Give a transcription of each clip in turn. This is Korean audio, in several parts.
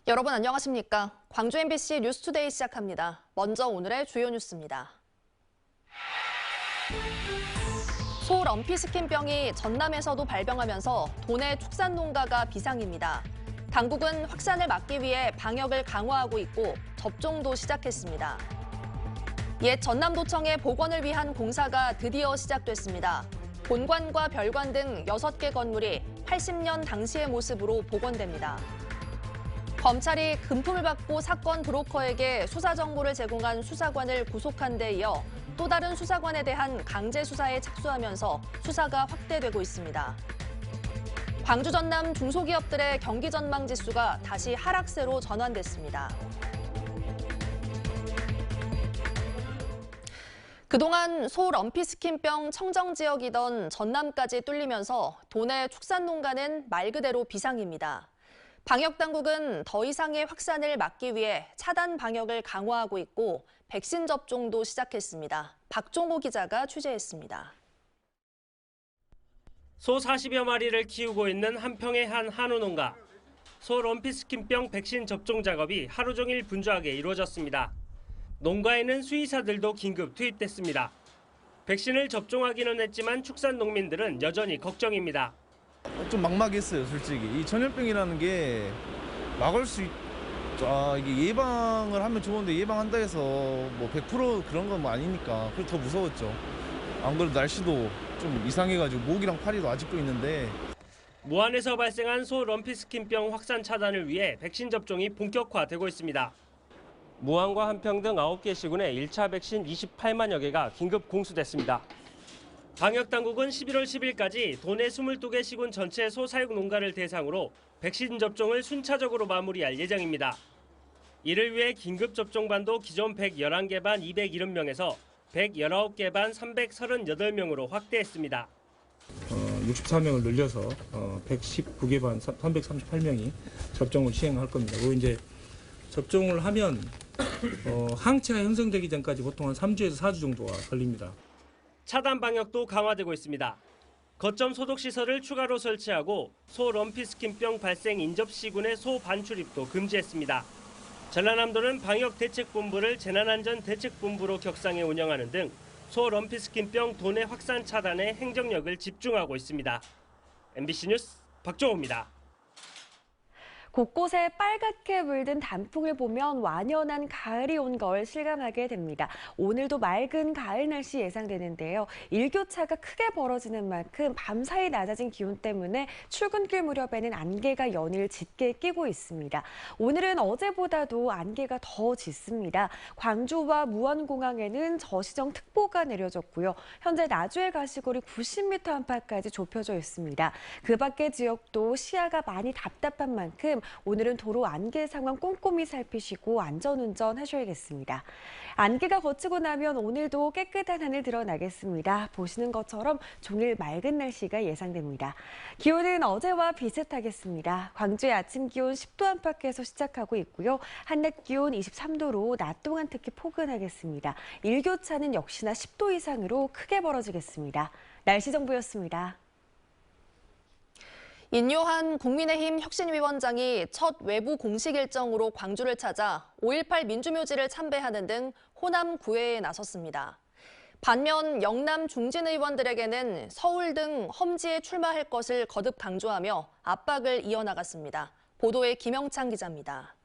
여러분 안녕하십니까? 광주 MBC 뉴스투데이 시작합니다. 먼저 오늘의 주요 뉴스입니다. 소 럼피스킨병이 전남에서도 발병하면서 도내 축산 농가가 비상입니다. 당국은 확산을 막기 위해 방역을 강화하고 있고 접종도 시작했습니다. 옛 전남도청의 복원을 위한 공사가 드디어 시작됐습니다. 본관과 별관 등 6개 건물이 80년 당시의 모습으로 복원됩니다. 검찰이 금품을 받고 사건 브로커에게 수사 정보를 제공한 수사관을 구속한 데 이어 또 다른 수사관에 대한 강제 수사에 착수하면서 수사가 확대되고 있습니다. 광주 전남 중소기업들의 경기 전망 지수가 다시 하락세로 전환됐습니다. 그동안 소 럼피스킨병 청정 지역이던 전남까지 뚫리면서 도내 축산 농가는 말 그대로 비상입니다. 방역당국은 더 이상의 확산을 막기 위해 차단 방역을 강화하고 있고 백신 접종도 시작했습니다. 박종호 기자가 취재했습니다. 소 40여 마리를 키우고 있는 한평의 한 한우 농가. 소 럼피스킨병 백신 접종 작업이 하루 종일 분주하게 이루어졌습니다. 농가에는 수의사들도 긴급 투입됐습니다. 백신을 접종하기는 했지만 축산 농민들은 여전히 걱정입니다. 좀 막막했어요, 솔직히. 이 전염병이라는 게 막을 수 이게 예방을 하면 좋은데 예방한다 해서 뭐 100% 그런 건 뭐 아니니까 그래서 더 무서웠죠. 안 그래도 날씨도 좀 이상해가지고 목이랑 파리도 아직도 있는데. 무안에서 발생한 소 럼피스킨병 확산 차단을 위해 백신 접종이 본격화되고 있습니다. 무안과 한평 등 9개 시군에 1차 백신 28만여 개가 긴급 공수됐습니다. 방역당국은 11월 10일까지 도내 22개 시군 전체 소사육 농가를 대상으로 백신 접종을 순차적으로 마무리할 예정입니다. 이를 위해 긴급 접종반도 기존 111개 반 270명에서 119개 반 338명으로 확대했습니다. 64명을 늘려서 119개 반 338명이 접종을 시행할 겁니다. 그리고 이제 접종을 하면 항체가 형성되기 전까지 보통 한 3주에서 4주 정도가 걸립니다. 차단 방역도 강화되고 있습니다. 거점 소독 시설을 추가로 설치하고 소 럼피스킨병 발생 인접 시군의 소 반출입도 금지했습니다. 전라남도는 방역대책본부를 재난안전대책본부로 격상해 운영하는 등 소 럼피스킨병 도내 확산 차단에 행정력을 집중하고 있습니다. MBC 뉴스 박종호입니다. 곳곳에 빨갛게 물든 단풍을 보면 완연한 가을이 온 걸 실감하게 됩니다. 오늘도 맑은 가을 날씨 예상되는데요. 일교차가 크게 벌어지는 만큼 밤사이 낮아진 기온 때문에 출근길 무렵에는 안개가 연일 짙게 끼고 있습니다. 오늘은 어제보다도 안개가 더 짙습니다. 광주와 무안공항에는 저시정특보가 내려졌고요. 현재 나주의 가시골이 90m 안팎까지 좁혀져 있습니다. 그 밖의 지역도 시야가 많이 답답한 만큼 오늘은 도로 안개 상황 꼼꼼히 살피시고 안전운전 하셔야겠습니다. 안개가 걷히고 나면 오늘도 깨끗한 하늘 드러나겠습니다. 보시는 것처럼 종일 맑은 날씨가 예상됩니다. 기온은 어제와 비슷하겠습니다. 광주의 아침 기온 10도 안팎에서 시작하고 있고요. 한낮 기온 23도로 낮 동안 특히 포근하겠습니다. 일교차는 역시나 10도 이상으로 크게 벌어지겠습니다. 날씨 정보였습니다. 인요한 국민의힘 혁신위원장이 첫 외부 공식 일정으로 광주를 찾아 5.18 민주묘지를 참배하는 등 호남 구애에 나섰습니다. 반면 영남 중진 의원들에게는 서울 등 험지에 출마할 것을 거듭 강조하며 압박을 이어나갔습니다. 보도에 김영창 기자입니다.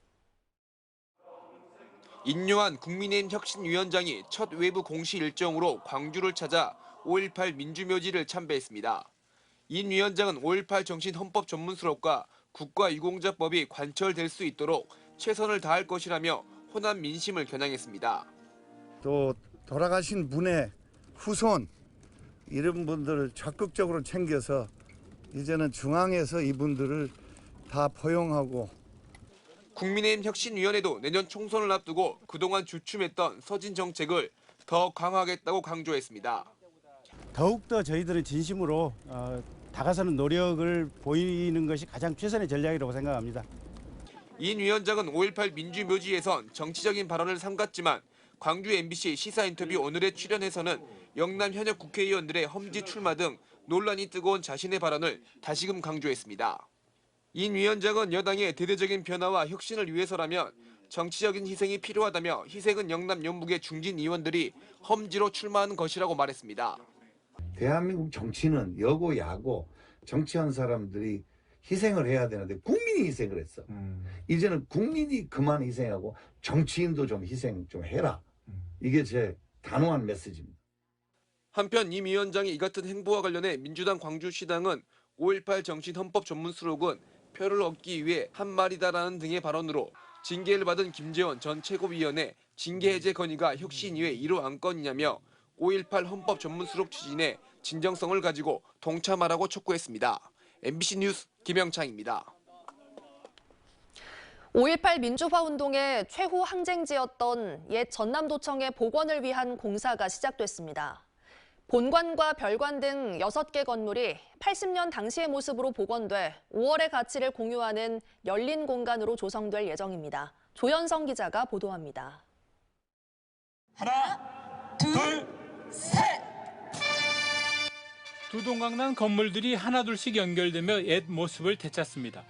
인요한 국민의힘 혁신위원장이 첫 외부 공식 일정으로 광주를 찾아 5.18 민주묘지를 참배했습니다. 인 위원장은 5.18 정신 헌법 전문 수록과 국가유공자법이 관철될 수 있도록 최선을 다할 것이라며 호남 민심을 겨냥했습니다. 또 돌아가신 분의 후손 이런 분들을 적극적으로 챙겨서 이제는 중앙에서 이분들을 다 포용하고. 국민의힘 혁신위원회도 내년 총선을 앞두고 그동안 주춤했던 서진 정책을 더 강화하겠다고 강조했습니다. 더욱더 저희들은 진심으로 다가서는 노력을 보이는 것이 가장 최선의 전략이라고 생각합니다. 인 위원장은 5.18 민주묘지에선 정치적인 발언을 삼갔지만 광주 MBC 시사 인터뷰 오늘에 출연해서는 영남 현역 국회의원들의 험지 출마 등 논란이 뜨거운 자신의 발언을 다시금 강조했습니다. 인 위원장은 여당의 대대적인 변화와 혁신을 위해서라면 정치적인 희생이 필요하다며 희생은 영남 영북의 중진 의원들이 험지로 출마하는 것이라고 말했습니다. 대한민국 정치는 여고 야고 정치하는 사람들이 희생을 해야 되는데 국민이 희생을 했어. 이제는 국민이 그만 희생하고 정치인도 좀 희생 좀 해라. 이게 제 단호한 메시지입니다. 한편 임 위원장의 이 같은 행보와 관련해 민주당 광주시당은 5.18 정신 헌법 전문 수록은 표를 얻기 위해 한 말이다라는 등의 발언으로 징계를 받은 김재원 전 최고위원의 징계 해제 건의가 혁신 이외 1호 안건이냐며 5.18 헌법 전문 수록 추진에 진정성을 가지고 동참하라고 촉구했습니다. MBC 뉴스 김영창입니다. 5.18 민주화 운동의 최후 항쟁지였던 옛 전남도청의 복원을 위한 공사가 시작됐습니다. 본관과 별관 등 6개 건물이 80년 당시의 모습으로 복원돼 5월의 가치를 공유하는 열린 공간으로 조성될 예정입니다. 조현성 기자가 보도합니다. 하나, 둘, 셋! 두 동강난 건물들이 하나둘씩 연결되며 옛 모습을 되찾습니다.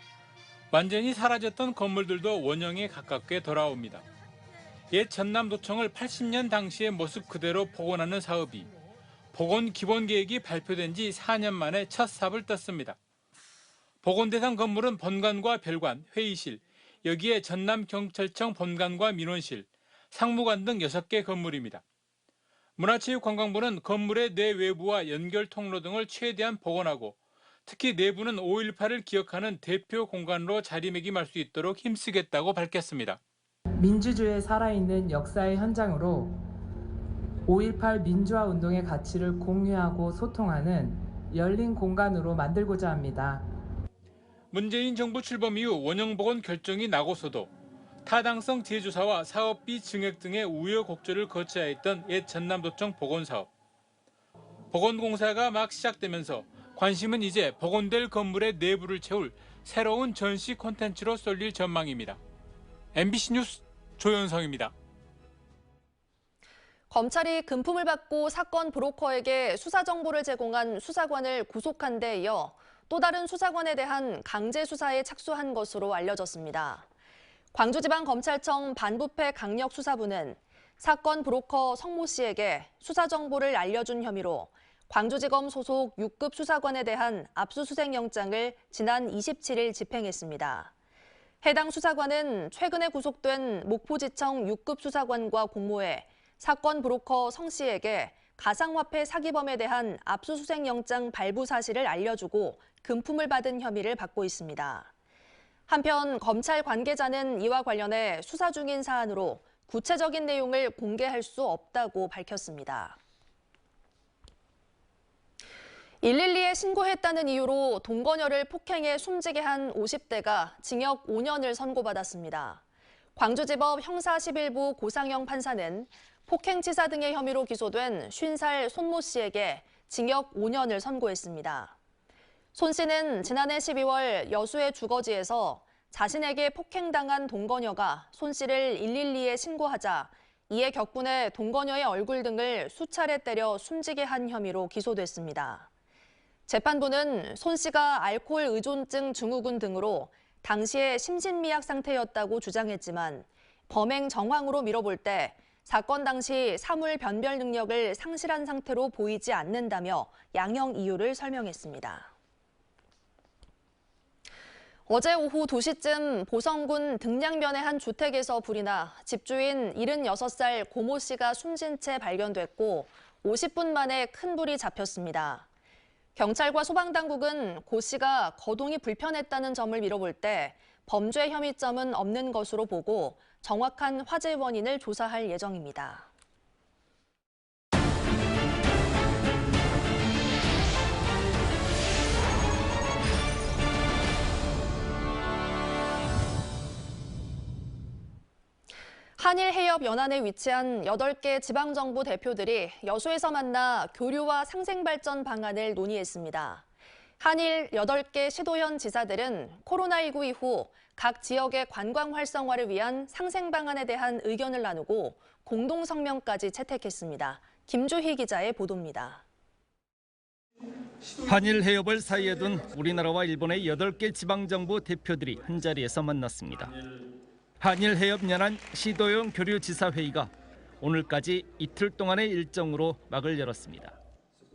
완전히 사라졌던 건물들도 원형에 가깝게 돌아옵니다. 옛 전남도청을 80년 당시의 모습 그대로 복원하는 사업이 복원 기본 계획이 발표된 지 4년 만에 첫 삽을 떴습니다. 복원 대상 건물은 본관과 별관, 회의실, 여기에 전남경찰청 본관과 민원실, 상무관 등 6개 건물입니다. 문화체육관광부는 건물의 내외부와 연결 통로 등을 최대한 복원하고 특히 내부는 5.18을 기억하는 대표 공간으로 자리매김할 수 있도록 힘쓰겠다고 밝혔습니다. 민주주의에 살아있는 역사의 현장으로 5.18 민주화 운동의 가치를 공유하고 소통하는 열린 공간으로 만들고자 합니다. 문재인 정부 출범 이후 원형 복원 결정이 나고서도 타당성 재조사와 사업비 증액 등의 우여곡절을 거쳐야 했던 옛 전남도청 복원사업. 복원공사가 막 시작되면서 관심은 이제 복원될 건물의 내부를 채울 새로운 전시 콘텐츠로 쏠릴 전망입니다. MBC 뉴스 조현성입니다. 검찰이 금품을 받고 사건 브로커에게 수사 정보를 제공한 수사관을 구속한 데 이어 또 다른 수사관에 대한 강제 수사에 착수한 것으로 알려졌습니다. 광주지방검찰청 반부패 강력수사부는 사건 브로커 성모 씨에게 수사 정보를 알려준 혐의로 광주지검 소속 6급 수사관에 대한 압수수색 영장을 지난 27일 집행했습니다. 해당 수사관은 최근에 구속된 목포지청 6급 수사관과 공모해 사건 브로커 성 씨에게 가상화폐 사기범에 대한 압수수색 영장 발부 사실을 알려주고 금품을 받은 혐의를 받고 있습니다. 한편 검찰 관계자는 이와 관련해 수사 중인 사안으로 구체적인 내용을 공개할 수 없다고 밝혔습니다. 112에 신고했다는 이유로 동거녀를 폭행해 숨지게 한 50대가 징역 5년을 선고받았습니다. 광주지법 형사 11부 고상형 판사는 폭행치사 등의 혐의로 기소된 50살 손모 씨에게 징역 5년을 선고했습니다. 손 씨는 지난해 12월 여수의 주거지에서 자신에게 폭행당한 동거녀가 손 씨를 112에 신고하자 이에 격분해 동거녀의 얼굴 등을 수차례 때려 숨지게 한 혐의로 기소됐습니다. 재판부는 손 씨가 알코올 의존증 증후군 등으로 당시에 심신미약 상태였다고 주장했지만 범행 정황으로 미뤄볼 때 사건 당시 사물 변별 능력을 상실한 상태로 보이지 않는다며 양형 이유를 설명했습니다. 어제 오후 2시쯤 보성군 등량면의 한 주택에서 불이 나 집주인 76살 고모 씨가 숨진 채 발견됐고 50분 만에 큰 불이 잡혔습니다. 경찰과 소방당국은 고 씨가 거동이 불편했다는 점을 미뤄볼 때 범죄 혐의점은 없는 것으로 보고 정확한 화재 원인을 조사할 예정입니다. 한일해협연안에 위치한 8개 지방정부 대표들이 여수에서 만나 교류와 상생발전 방안을 논의했습니다. 한일 8개 시도현 지사들은 코로나19 이후 각 지역의 관광 활성화를 위한 상생 방안에 대한 의견을 나누고 공동성명까지 채택했습니다. 김주희 기자의 보도입니다. 한일 해협을 사이에 둔 우리나라와 일본의 8개 지방정부 대표들이 한자리에서 만났습니다. 한일 해협 연안 시도형 교류지사회의가 오늘까지 이틀 동안의 일정으로 막을 열었습니다.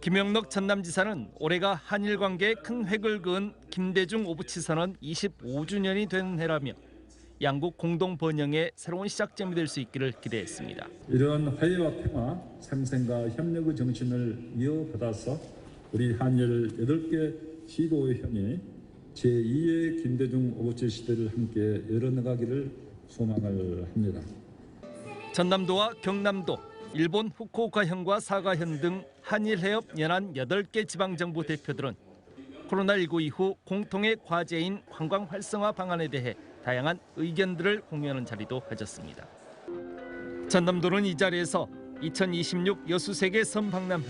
김영록 전남지사는 올해가 한일 관계에 큰 획을 그은 김대중 오부치 선언 25주년이 된 해라며 양국 공동 번영의 새로운 시작점이 될 수 있기를 기대했습니다. 이러한 화해와 평화, 상생과 협력의 정신을 이어받아서 우리 한일 8개 시도회원이 제2의 김대중 오부치 시대를 함께 열어나가기를 소망을 합니다. 전남도와 경남도, 일본 후쿠오카현과 사가현 등 한일해협 연안 8개 지방정부 대표들은 코로나19 이후 공통의 과제인 관광 활성화 방안에 대해 다양한 의견들을 공유하는 자리도 가졌습니다. 전남도는 이 자리에서 2026 여수세계 선박람회,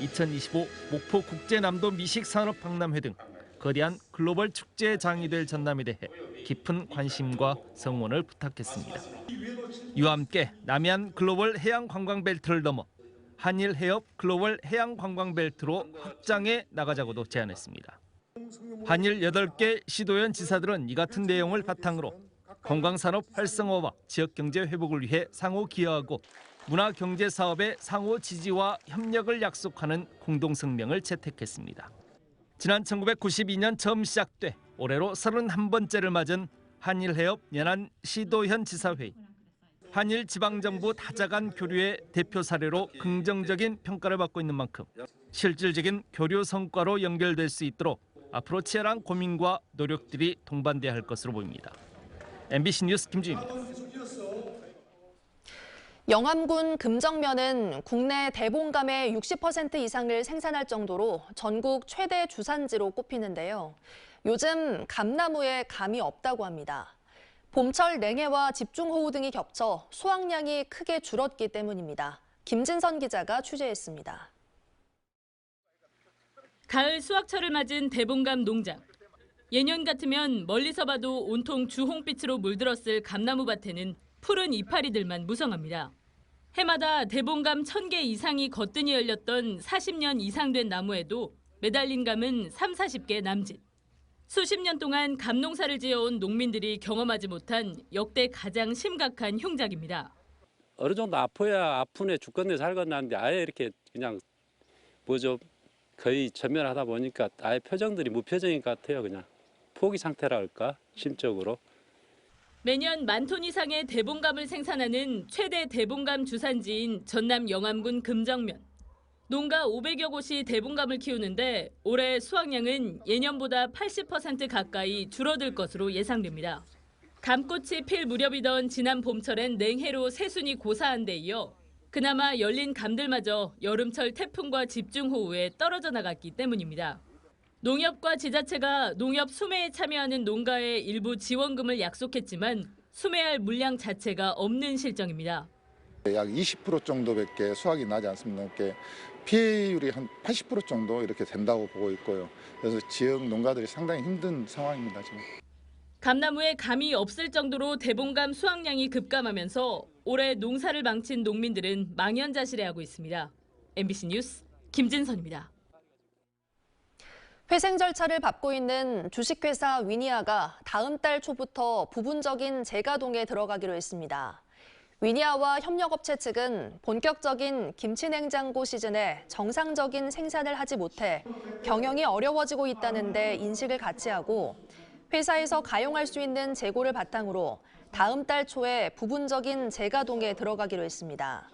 2025 목포 국제남도 미식산업박람회 등 거대한 글로벌 축제의 장이 될 전남에 대해 깊은 관심과 성원을 부탁했습니다. 이와 함께 남해안 글로벌 해양관광벨트를 넘어 한일 해협 글로벌 해양관광벨트로 확장해 나가자고도 제안했습니다. 한일 8개 시도연 지사들은 이 같은 내용을 바탕으로 관광산업 활성화와 지역경제 회복을 위해 상호 기여하고 문화경제 사업의 상호 지지와 협력을 약속하는 공동성명을 채택했습니다. 지난 1992년 처음 시작돼 올해로 31번째를 맞은 한일해협 연안 시도현 지사회의. 한일 지방정부 다자간 교류의 대표 사례로 긍정적인 평가를 받고 있는 만큼 실질적인 교류 성과로 연결될 수 있도록 앞으로 치열한 고민과 노력들이 동반돼야 할 것으로 보입니다. MBC 뉴스 김주희입니다. 영암군 금정면은 국내 대봉감의 60% 이상을 생산할 정도로 전국 최대 주산지로 꼽히는데요. 요즘 감나무에 감이 없다고 합니다. 봄철 냉해와 집중호우 등이 겹쳐 수확량이 크게 줄었기 때문입니다. 김진선 기자가 취재했습니다. 가을 수확철을 맞은 대봉감 농장. 예년 같으면 멀리서 봐도 온통 주홍빛으로 물들었을 감나무 밭에는 푸른 이파리들만 무성합니다. 해마다 대봉감 1000개 이상이 거뜬히 열렸던 40년 이상 된 나무에도 매달린 감은 30-40개 남짓. 수십 년 동안 감농사를 지어온 농민들이 경험하지 못한 역대 가장 심각한 흉작입니다. 어느 정도 아파야 아픈 애 죽겠네 살겠나는데 아예 이렇게 그냥 거의 전면하다 보니까 아예 표정들이 무표정인 것 같아요. 그냥 포기 상태라 할까 심적으로. 매년 10,000톤 이상의 대봉감을 생산하는 최대 대봉감 주산지인 전남 영암군 금정면. 농가 500여 곳이 대봉감을 키우는데 올해 수확량은 예년보다 80% 가까이 줄어들 것으로 예상됩니다. 감꽃이 필 무렵이던 지난 봄철엔 냉해로 새순이 고사한 데 이어 그나마 열린 감들마저 여름철 태풍과 집중호우에 떨어져 나갔기 때문입니다. 농협과 지자체가 농협 수매에 참여하는 농가에 일부 지원금을 약속했지만 수매할 물량 자체가 없는 실정입니다. 약 20% 정도밖에 수확이 나지 않습니다. 피해율이 한 80% 정도 이렇게 된다고 보고 있고요. 그래서 지역 농가들이 상당히 힘든 상황입니다, 지금. 감나무에 감이 없을 정도로 대봉감 수확량이 급감하면서 올해 농사를 망친 농민들은 망연자실해하고 있습니다. MBC 뉴스 김진선입니다. 회생 절차를 밟고 있는 주식회사 위니아가 다음 달 초부터 부분적인 재가동에 들어가기로 했습니다. 위니아와 협력업체 측은 본격적인 김치냉장고 시즌에 정상적인 생산을 하지 못해 경영이 어려워지고 있다는 데 인식을 같이 하고 회사에서 가용할 수 있는 재고를 바탕으로 다음 달 초에 부분적인 재가동에 들어가기로 했습니다.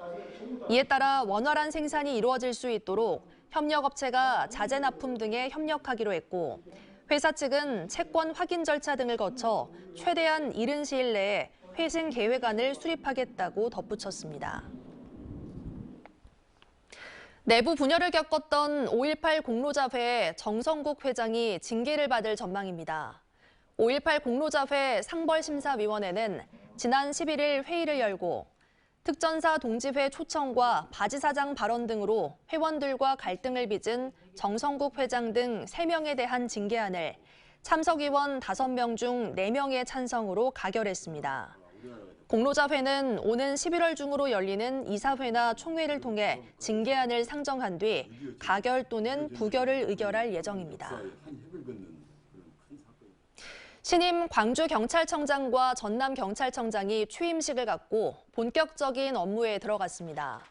이에 따라 원활한 생산이 이루어질 수 있도록 협력업체가 자재 납품 등에 협력하기로 했고 회사 측은 채권 확인 절차 등을 거쳐 최대한 이른 시일 내에 회생 계획안을 수립하겠다고 덧붙였습니다. 내부 분열을 겪었던 5.18 공로자회 정성국 회장이 징계를 받을 전망입니다. 5.18 공로자회 상벌심사위원회는 지난 11일 회의를 열고 특전사 동지회 초청과 바지사장 발언 등으로 회원들과 갈등을 빚은 정성국 회장 등 3명에 대한 징계안을 참석위원 5명 중 4명의 찬성으로 가결했습니다. 공로자회는 오는 11월 중으로 열리는 이사회나 총회를 통해 징계안을 상정한 뒤 가결 또는 부결을 의결할 예정입니다. 신임 광주경찰청장과 전남경찰청장이 취임식을 갖고 본격적인 업무에 들어갔습니다.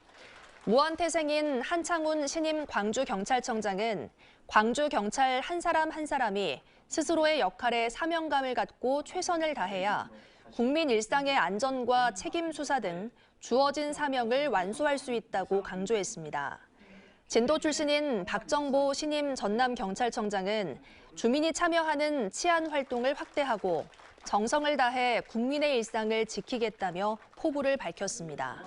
무한태생인 한창훈 신임 광주경찰청장은 광주경찰 한 사람 한 사람이 스스로의 역할에 사명감을 갖고 최선을 다해야 국민 일상의 안전과 책임 수사 등 주어진 사명을 완수할 수 있다고 강조했습니다. 진도 출신인 박정보 신임 전남경찰청장은 주민이 참여하는 치안 활동을 확대하고 정성을 다해 국민의 일상을 지키겠다며 포부를 밝혔습니다.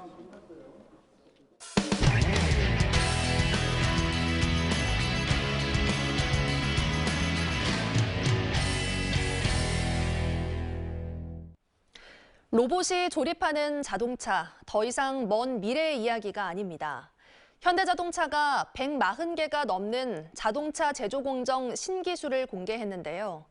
로봇이 조립하는 자동차, 더 이상 먼 미래의 이야기가 아닙니다. 현대자동차가 140개가 넘는 자동차 제조 공정 신기술을 공개했는데요.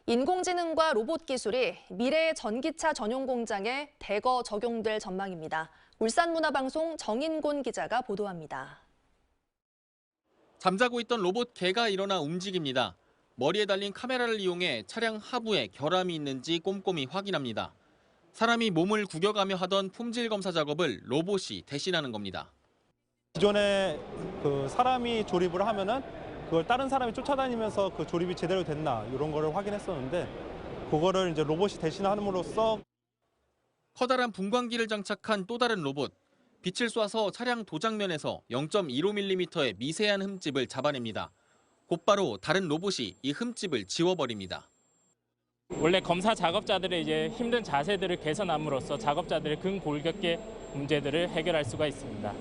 인공지능과 로봇 기술이 미래의 전기차 전용 공장에 대거 적용될 전망입니다. 울산문화방송 정인곤 기자가 보도합니다. 잠자고 있던 로봇 개가 일어나 움직입니다. 머리에 달린 카메라를 이용해 차량 하부에 결함이 있는지 꼼꼼히 확인합니다. 사람이 몸을 구겨가며 하던 품질 검사 작업을 로봇이 대신하는 겁니다. 기존에 사람이 조립을 하면은 그걸 다른 사람이 쫓아다니면서 그 조립이 제대로 됐나 이런 거를 확인했었는데 그거를 이제 로봇이 대신함으로써 커다란 분광기를 장착한 또 다른 로봇. 빛을 쏴서 차량 도장면에서 0.15mm의 미세한 흠집을 잡아냅니다. 곧바로 다른 로봇이 이 흠집을 지워버립니다. 원래 검사 작업자들의 이제 힘든 자세들을 개선함으로써 작업자들의 근골격계 문제들을 해결할 수가 있습니다.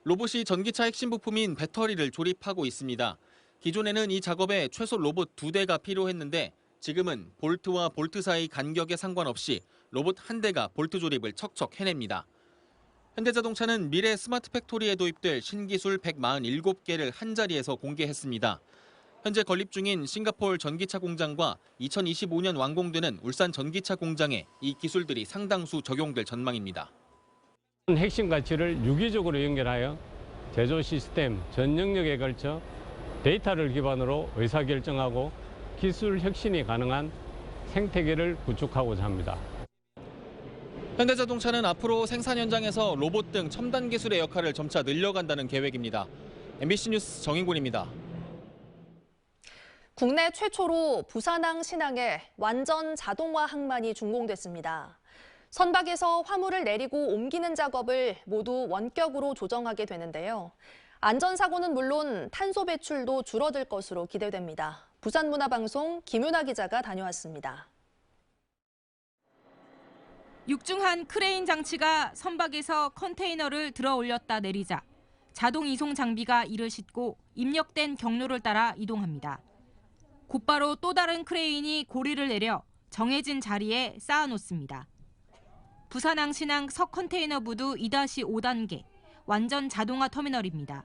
로봇이 전기차 핵심 부품인 배터리를 조립하고 있습니다. 기존에는 이 작업에 최소 로봇 2대가 필요했는데 지금은 볼트와 볼트 사이 간격에 상관없이 로봇 한 대가 볼트 조립을 척척 해냅니다. 현대자동차는 미래 스마트 팩토리에 도입될 신기술 147개를 한자리에서 공개했습니다. 현재 건립 중인 싱가포르 전기차 공장과 2025년 완공되는 울산 전기차 공장에 이 기술들이 상당수 적용될 전망입니다. 핵심 가치를 유기적으로 연결하여 제조 시스템 전 영역에 걸쳐 데이터를 기반으로 의사결정하고 기술 혁신이 가능한 생태계를 구축하고자 합니다. 현대자동차는 앞으로 생산 현장에서 로봇 등 첨단 기술의 역할을 점차 늘려간다는 계획입니다. MBC 뉴스 정인곤입니다. 국내 최초로 부산항 신항에 완전 자동화 항만이 준공됐습니다. 선박에서 화물을 내리고 옮기는 작업을 모두 원격으로 조정하게 되는데요. 안전사고는 물론 탄소 배출도 줄어들 것으로 기대됩니다. 부산문화방송 김윤아 기자가 다녀왔습니다. 육중한 크레인 장치가 선박에서 컨테이너를 들어 올렸다 내리자 자동 이송 장비가 이를 싣고 입력된 경로를 따라 이동합니다. 곧바로 또 다른 크레인이 고리를 내려 정해진 자리에 쌓아놓습니다. 부산항 신항 석컨테이너 부두 2-5단계 완전 자동화 터미널입니다.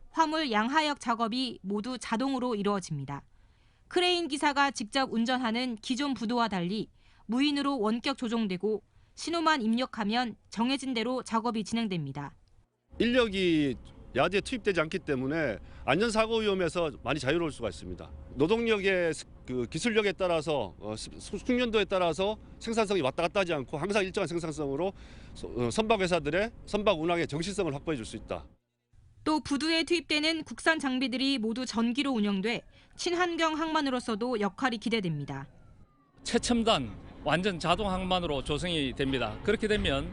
화물 양하역 작업이 모두 자동으로 이루어집니다. 크레인 기사가 직접 운전하는 기존 부두와 달리 무인으로 원격 조종되고 신호만 입력하면 정해진 대로 작업이 진행됩니다. 인력이 야지에 투입되지 않기 때문에 안전사고 위험에서 많이 자유로울 수가 있습니다. 노동력의 기술력에 따라서 숙련도에 따라서 생산성이 왔다 갔다 하지 않고 항상 일정한 생산성으로 선박회사들의 선박 운항의 정시성을 확보해 줄 수 있다. 또 부두에 투입되는 국산 장비들이 모두 전기로 운영돼 친환경 항만으로서도 역할이 기대됩니다. 최첨단 완전 자동 항만으로 조성이 됩니다. 그렇게 되면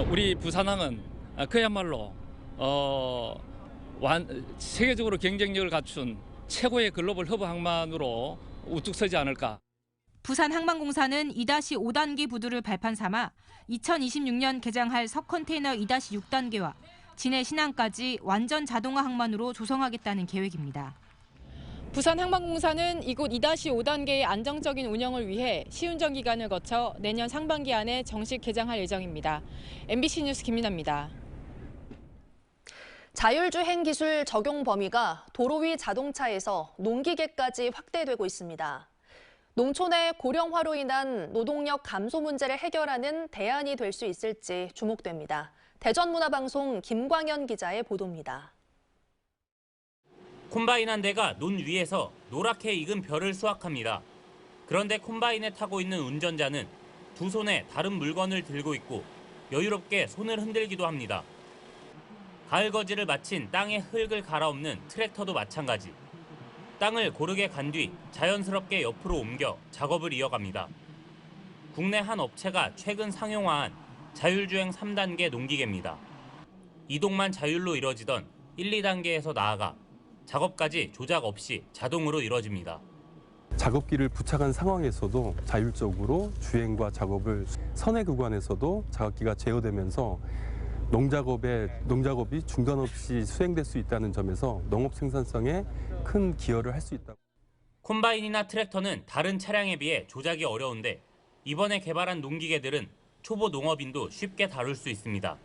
우리 부산항은 그야말로 세계적으로 경쟁력을 갖춘 최고의 글로벌 허브 항만으로 우뚝 서지 않을까. 부산항만공사는 2-5단계 부두를 발판 삼아 2026년 개장할 석컨테이너 2-6단계와 진해 신항까지 완전 자동화 항만으로 조성하겠다는 계획입니다. 부산항만공사는 이곳 2-5단계의 안정적인 운영을 위해 시운전 기간을 거쳐 내년 상반기 안에 정식 개장할 예정입니다. MBC 뉴스 김민아입니다. 자율주행 기술 적용 범위가 도로 위 자동차에서 농기계까지 확대되고 있습니다. 농촌의 고령화로 인한 노동력 감소 문제를 해결하는 대안이 될 수 있을지 주목됩니다. 대전문화방송 김광현 기자의 보도입니다. 콤바인 한 대가 논 위에서 노랗게 익은 벼를 수확합니다. 그런데 콤바인에 타고 있는 운전자는 두 손에 다른 물건을 들고 있고 여유롭게 손을 흔들기도 합니다. 가을 거지를 마친 땅에 흙을 갈아엎는 트랙터도 마찬가지. 땅을 고르게 간 뒤 자연스럽게 옆으로 옮겨 작업을 이어갑니다. 국내 한 업체가 최근 상용화한 자율주행 3단계 농기계입니다. 이동만 자율로 이뤄지던 1, 2단계에서 나아가 작업까지 조작 없이 자동으로 이뤄집니다. 작업기를 부착한 상황에서도 자율적으로 주행과 작업을 선의 구간에서도 작업기가 제어되면서 농작업이 중단 없이 수행될 수 있다는 점에서 농업 생산성에 큰 기여를 할 수 있다. 콤바인이나 트랙터는 다른 차량에 비해 조작이 어려운데 이번에 개발한 농기계들은 초보 농업인도 쉽게 다룰 수 있습니다.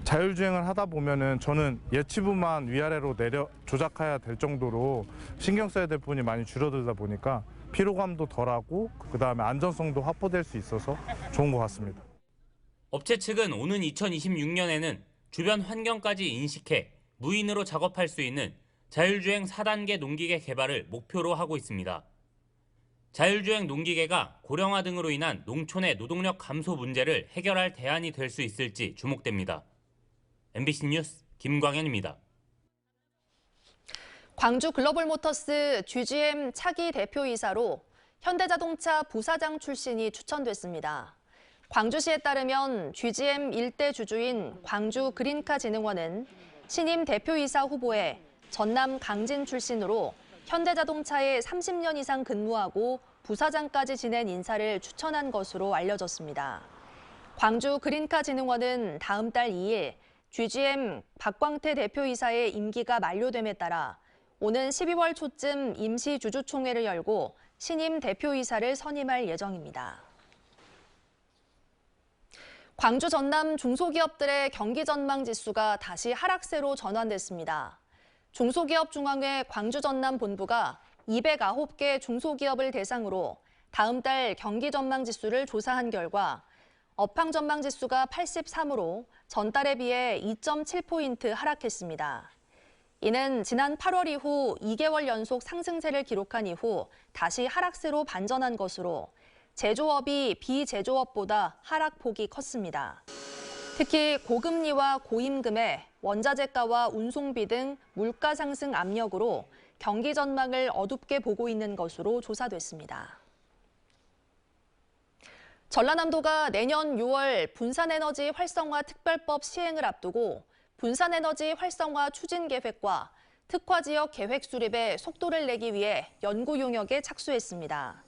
자율주행을 하다 보면은 저는 예치부만 위아래로 조작해야 될 정도로 신경 써야 될 부분이 많이 줄어들다 보니까 피로감도 덜하고 그다음에 안전성도 확보될 수 있어서 좋은 것 같습니다. 업체 측은 오는 2026년에는 주변 환경까지 인식해 무인으로 작업할 수 있는 자율주행 4단계 농기계 개발을 목표로 하고 있습니다. 자율주행 농기계가 고령화 등으로 인한 농촌의 노동력 감소 문제를 해결할 대안이 될 수 있을지 주목됩니다. MBC 뉴스 김광현입니다. 광주 글로벌모터스 GGM 차기 대표이사로 현대자동차 부사장 출신이 추천됐습니다. 광주시에 따르면 GGM 일대 주주인 광주그린카진흥원은 신임 대표이사 후보에 전남 강진 출신으로 현대자동차에 30년 이상 근무하고 부사장까지 지낸 인사를 추천한 것으로 알려졌습니다. 광주그린카진흥원은 다음 달 2일 GGM 박광태 대표이사의 임기가 만료됨에 따라 오는 12월 초쯤 임시주주총회를 열고 신임 대표이사를 선임할 예정입니다. 광주 전남 중소기업들의 경기 전망 지수가 다시 하락세로 전환됐습니다. 중소기업중앙회 광주 전남 본부가 209개 중소기업을 대상으로 다음 달 경기 전망 지수를 조사한 결과 업황 전망 지수가 83으로 전달에 비해 2.7포인트 하락했습니다. 이는 지난 8월 이후 2개월 연속 상승세를 기록한 이후 다시 하락세로 반전한 것으로 제조업이 비제조업보다 하락폭이 컸습니다. 특히 고금리와 고임금의 원자재가와 운송비 등 물가 상승 압력으로 경기 전망을 어둡게 보고 있는 것으로 조사됐습니다. 전라남도가 내년 6월 분산에너지 활성화 특별법 시행을 앞두고 분산에너지 활성화 추진 계획과 특화지역 계획 수립에 속도를 내기 위해 연구 용역에 착수했습니다.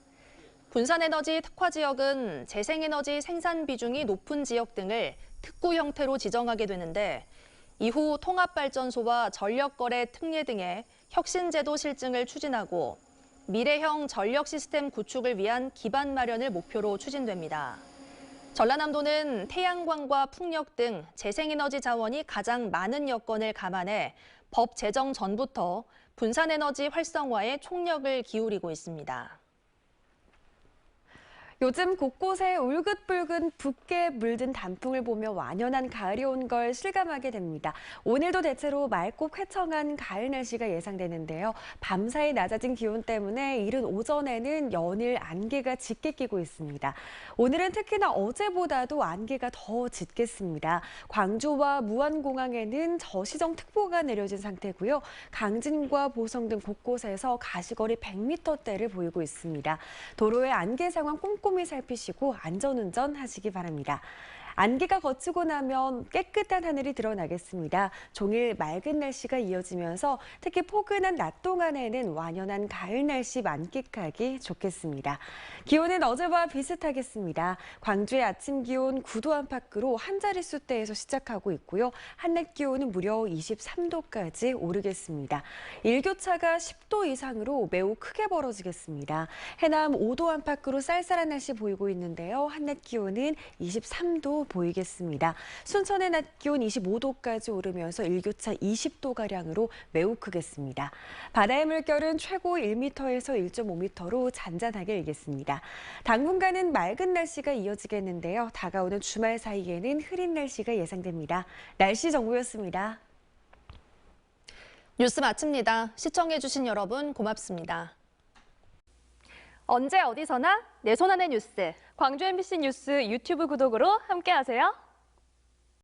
분산에너지 특화지역은 재생에너지 생산 비중이 높은 지역 등을 특구 형태로 지정하게 되는데 이후 통합발전소와 전력거래 특례 등의 혁신제도 실증을 추진하고 미래형 전력 시스템 구축을 위한 기반 마련을 목표로 추진됩니다. 전라남도는 태양광과 풍력 등 재생에너지 자원이 가장 많은 여건을 감안해 법 제정 전부터 분산에너지 활성화에 총력을 기울이고 있습니다. 요즘 곳곳에 울긋불긋 붓게 물든 단풍을 보며 완연한 가을이 온 걸 실감하게 됩니다. 오늘도 대체로 맑고 쾌청한 가을 날씨가 예상되는데요. 밤사이 낮아진 기온 때문에 이른 오전에는 연일 안개가 짙게 끼고 있습니다. 오늘은 특히나 어제보다도 안개가 더 짙겠습니다. 광주와 무안공항에는 저시정특보가 내려진 상태고요. 강진과 보성 등 곳곳에서 가시거리 100m대를 보이고 있습니다. 도로의 안개 상황 꼼꼼히 살피시고 안전운전 하시기 바랍니다. 안개가 걷히고 나면 깨끗한 하늘이 드러나겠습니다. 종일 맑은 날씨가 이어지면서 특히 포근한 낮 동안에는 완연한 가을 날씨 만끽하기 좋겠습니다. 기온은 어제와 비슷하겠습니다. 광주의 아침 기온 9도 안팎으로 한 자릿수대에서 시작하고 있고요. 한낮 기온은 무려 23도까지 오르겠습니다. 일교차가 10도 이상으로 매우 크게 벌어지겠습니다. 해남 5도 안팎으로 쌀쌀한 날씨 보이고 있는데요. 한낮 기온은 23도 보이겠습니다. 순천의 낮 기온 25도까지 오르면서 일교차 20도가량으로 매우 크겠습니다. 바다의 물결은 최고 1m에서 1.5m로 잔잔하게 일겠습니다. 당분간은 맑은 날씨가 이어지겠는데요. 다가오는 주말 사이에는 흐린 날씨가 예상됩니다. 날씨 정보였습니다. 뉴스 마칩니다. 시청해주신 여러분 고맙습니다. 언제 어디서나 내 손 안의 뉴스. 광주 MBC 뉴스 유튜브 구독으로 함께하세요.